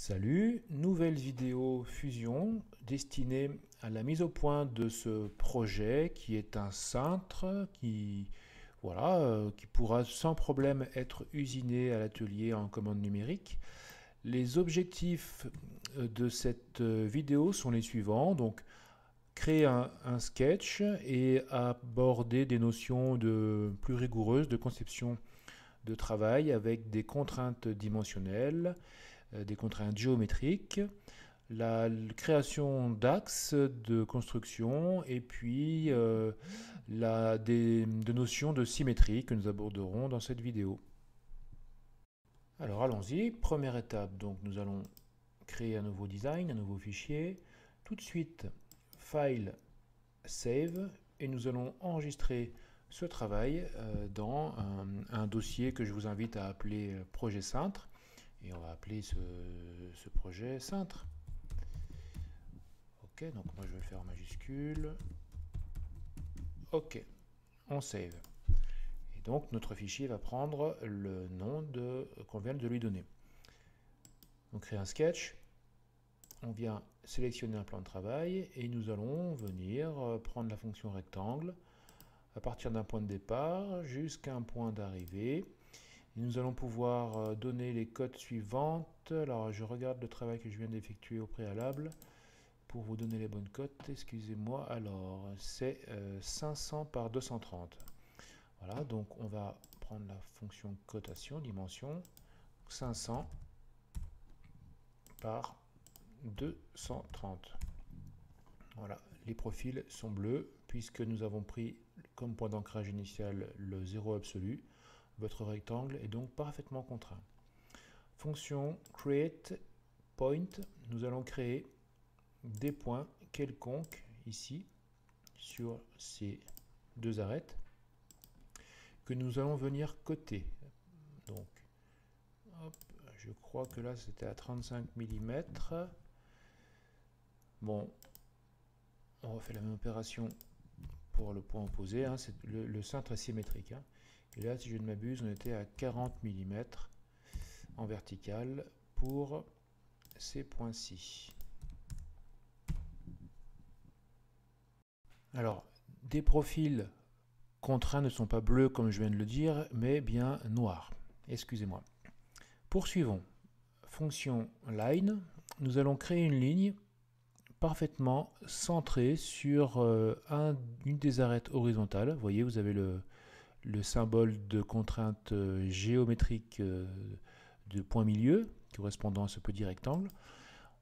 Salut, nouvelle vidéo Fusion destinée à la mise au point de ce projet qui est un cintre qui pourra sans problème être usiné à l'atelier en commande numérique. Les objectifs de cette vidéo sont les suivants. Donc, créer un sketch et aborder des notions plus rigoureuses de conception de travail avec des contraintes dimensionnelles, des contraintes géométriques, la création d'axes de construction et puis de notions de symétrie que nous aborderons dans cette vidéo. Alors allons-y, première étape, donc nous allons créer un nouveau design, un nouveau fichier. Tout de suite, File, Save, et nous allons enregistrer ce travail dans un dossier que je vous invite à appeler Projet Cintre. Et on va appeler ce projet cintre. Ok, donc moi je vais le faire en majuscule. Ok, on save. Et donc notre fichier va prendre le nom qu'on vient de lui donner. On crée un sketch. On vient sélectionner un plan de travail et nous allons venir prendre la fonction rectangle à partir d'un point de départ jusqu'à un point d'arrivée. Nous allons pouvoir donner les cotes suivantes. Alors, je regarde le travail que je viens d'effectuer au préalable pour vous donner les bonnes cotes. Excusez-moi. Alors, c'est 500 par 230. Voilà, donc on va prendre la fonction cotation, dimension, 500 par 230. Voilà, les profils sont bleus puisque nous avons pris comme point d'ancrage initial le 0 absolu. Votre rectangle est donc parfaitement contraint. Fonction create point, nous allons créer des points quelconques ici sur ces deux arêtes que nous allons venir coter. Donc, hop, je crois que là c'était à 35 mm. Bon, on refait la même opération pour le point opposé. Hein, le cintre est symétrique. Hein. Et là, si je ne m'abuse, on était à 40 mm en vertical pour ces points-ci. Alors, des profils contraints ne sont pas bleus comme je viens de le dire, mais bien noirs. Excusez-moi. Poursuivons. Fonction line, nous allons créer une ligne parfaitement centrée sur une des arêtes horizontales. Vous voyez, vous avez le symbole de contrainte géométrique de point milieu, correspondant à ce petit rectangle.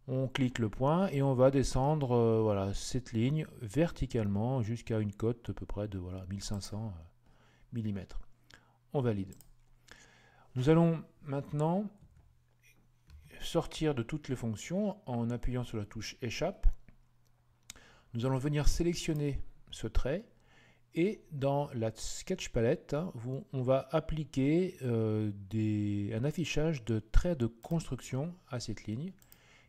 On clique le point et on va descendre voilà, cette ligne verticalement jusqu'à une cote à peu près de 1500 mm. On valide. Nous allons maintenant sortir de toutes les fonctions en appuyant sur la touche échappe. Nous allons venir sélectionner ce trait et dans la sketch palette, on va appliquer un affichage de traits de construction à cette ligne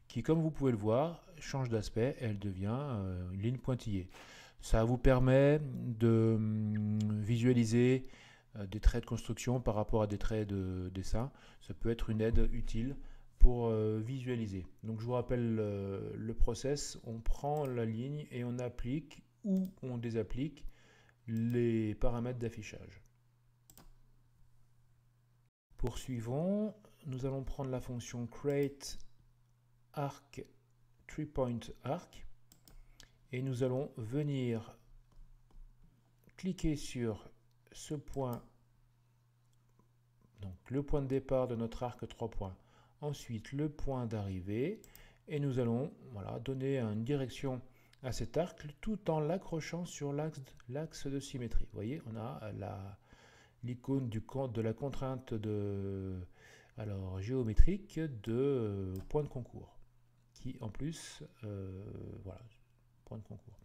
qui, comme vous pouvez le voir, change d'aspect, elle devient une ligne pointillée. Ça vous permet de visualiser des traits de construction par rapport à des traits de dessin. Ça peut être une aide utile pour visualiser. Donc je vous rappelle le process, on prend la ligne et on applique ou on désapplique les paramètres d'affichage. Poursuivons, nous allons prendre la fonction create arc 3-point arc et nous allons venir cliquer sur ce point, donc le point de départ de notre arc 3 points, ensuite le point d'arrivée et nous allons donner une direction à cet arc tout en l'accrochant sur l'axe de symétrie. Vous voyez, on a l'icône de la contrainte géométrique de point de concours qui en plus, point de concours.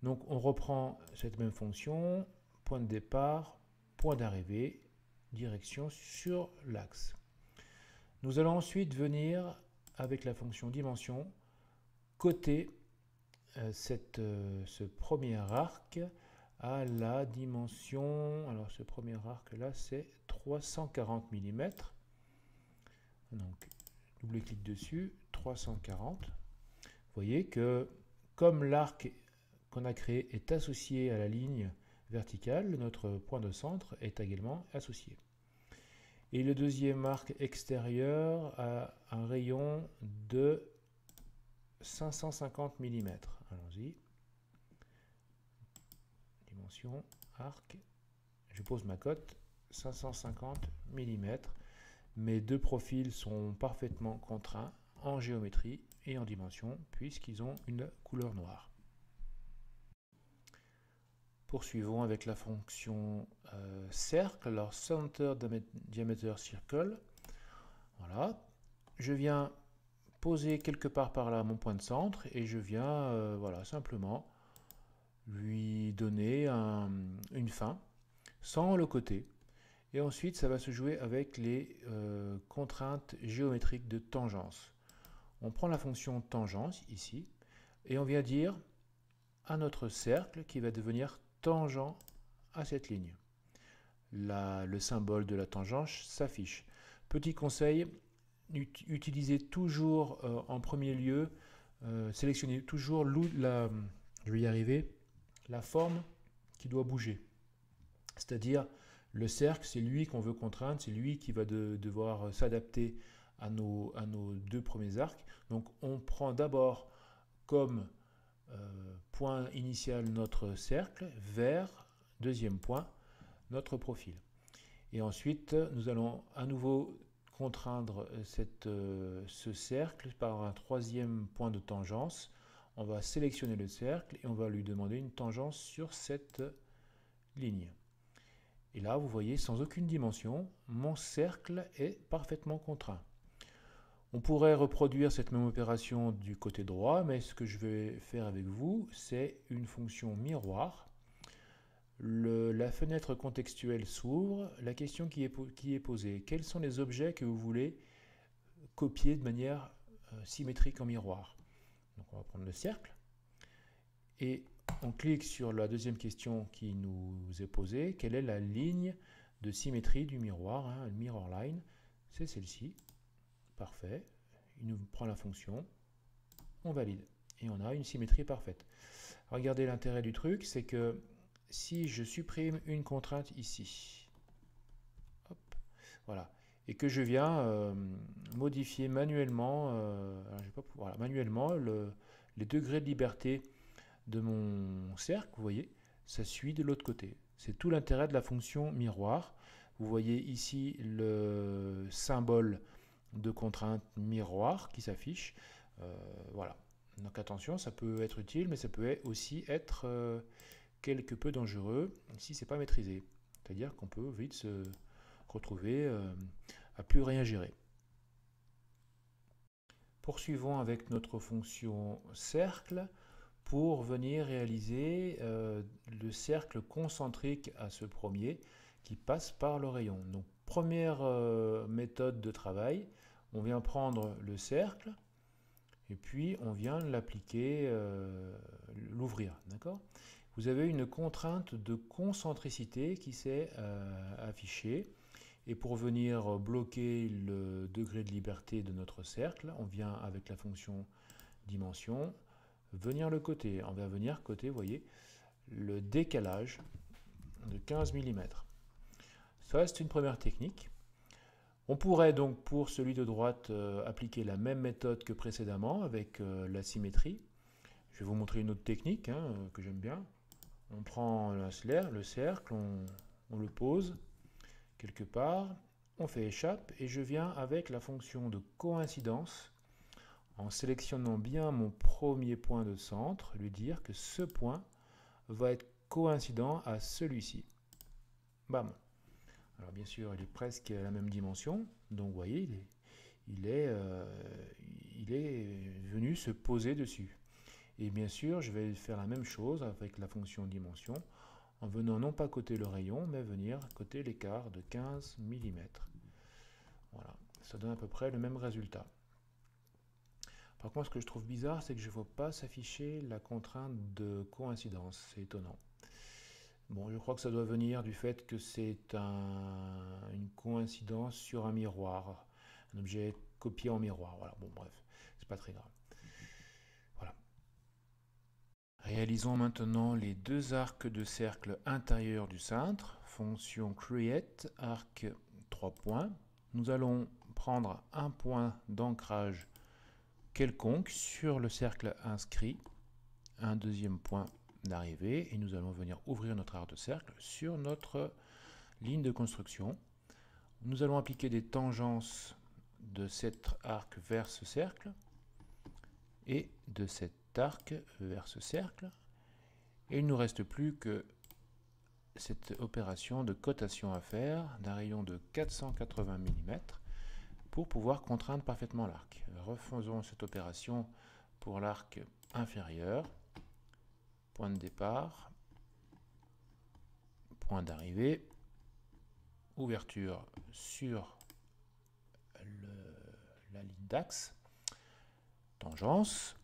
Donc on reprend cette même fonction, point de départ, point d'arrivée, direction sur l'axe. Nous allons ensuite venir avec la fonction dimension coter ce premier arc à la dimension, alors ce premier arc là c'est 340 mm. Donc double-clic dessus, 340. Vous voyez que comme l'arc qu'on a créé est associé à la ligne verticale, notre point de centre est également associé. Et le deuxième arc extérieur a un rayon de 550 mm. Allons-y. Dimension, arc. Je pose ma cote, 550 mm. Mes deux profils sont parfaitement contraints en géométrie et en dimension puisqu'ils ont une couleur noire. Poursuivons avec la fonction cercle, alors center diameter circle. Voilà, je viens poser quelque part par là mon point de centre et je viens voilà, simplement lui donner une fin sans le côté. Et ensuite, ça va se jouer avec les contraintes géométriques de tangence. On prend la fonction tangence ici et on vient dire à notre cercle qui va devenir tangent à cette ligne. Le symbole de la tangente s'affiche. Petit conseil, utilisez toujours en premier lieu, sélectionnez toujours je vais y arriver, la forme qui doit bouger. C'est-à-dire le cercle, c'est lui qu'on veut contraindre, c'est lui qui va devoir s'adapter à nos deux premiers arcs. Donc on prend d'abord comme point initial notre cercle, vers, deuxième point, notre profil. Et ensuite, nous allons à nouveau contraindre ce cercle par un troisième point de tangence. On va sélectionner le cercle et on va lui demander une tangence sur cette ligne. Et là, vous voyez, sans aucune dimension, mon cercle est parfaitement contraint. On pourrait reproduire cette même opération du côté droit, mais ce que je vais faire avec vous, c'est une fonction miroir. La fenêtre contextuelle s'ouvre, la question qui est posée, quels sont les objets que vous voulez copier de manière symétrique en miroir? Donc on va prendre le cercle, et on clique sur la deuxième question qui nous est posée, quelle est la ligne de symétrie du miroir, hein, mirror line, c'est celle-ci. Parfait, il nous prend la fonction, on valide, et on a une symétrie parfaite. Regardez l'intérêt du truc, c'est que si je supprime une contrainte ici, hop, voilà, et que je viens modifier manuellement, voilà, manuellement les degrés de liberté de mon cercle, vous voyez, ça suit de l'autre côté. C'est tout l'intérêt de la fonction miroir. Vous voyez ici le symbole de contrainte miroir qui s'affiche. Voilà. Donc attention, ça peut être utile, mais ça peut aussi être quelque peu dangereux si c'est pas maîtrisé. C'est-à-dire qu'on peut vite se retrouver à plus rien gérer. Poursuivons avec notre fonction cercle pour venir réaliser le cercle concentrique à ce premier qui passe par le rayon. Donc première méthode de travail, on vient prendre le cercle et puis on vient l'appliquer, l'ouvrir, d'accord? Vous avez une contrainte de concentricité qui s'est affichée. Et pour venir bloquer le degré de liberté de notre cercle, on vient avec la fonction dimension, venir le côté. On va venir côté, vous voyez, le décalage de 15 mm. Ça, c'est une première technique. On pourrait donc, pour celui de droite, appliquer la même méthode que précédemment avec la symétrie. Je vais vous montrer une autre technique que j'aime bien. On prend le cercle, on le pose quelque part, on fait échappe et je viens avec la fonction de coïncidence en sélectionnant bien mon premier point de centre, lui dire que ce point va être coïncident à celui-ci. Bam. Alors bien sûr, il est presque à la même dimension, donc vous voyez, il est venu se poser dessus. Et bien sûr, je vais faire la même chose avec la fonction dimension, en venant non pas côté le rayon, mais venir côté l'écart de 15 mm. Voilà, ça donne à peu près le même résultat. Par contre, ce que je trouve bizarre, c'est que je ne vois pas s'afficher la contrainte de coïncidence. C'est étonnant. Bon, je crois que ça doit venir du fait que c'est une coïncidence sur un miroir. Un objet copié en miroir. Voilà, bon bref, c'est pas très grave. Voilà. Réalisons maintenant les deux arcs de cercle intérieur du cintre. Fonction create, arc 3 points. Nous allons prendre un point d'ancrage quelconque sur le cercle inscrit, un deuxième point d'arrivée, et nous allons venir ouvrir notre arc de cercle sur notre ligne de construction. Nous allons appliquer des tangences de cet arc vers ce cercle et de cet arc vers ce cercle, et il ne nous reste plus que cette opération de cotation à faire d'un rayon de 480 mm pour pouvoir contraindre parfaitement l'arc. Refaisons cette opération pour l'arc inférieur. Point de départ, point d'arrivée, ouverture sur la ligne d'axe, tangence,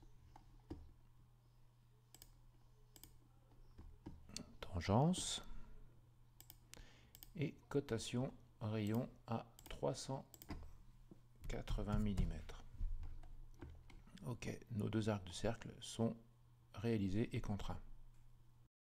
et cotation rayon à 380 mm. Ok, nos deux arcs de cercle sont réalisés et contraints.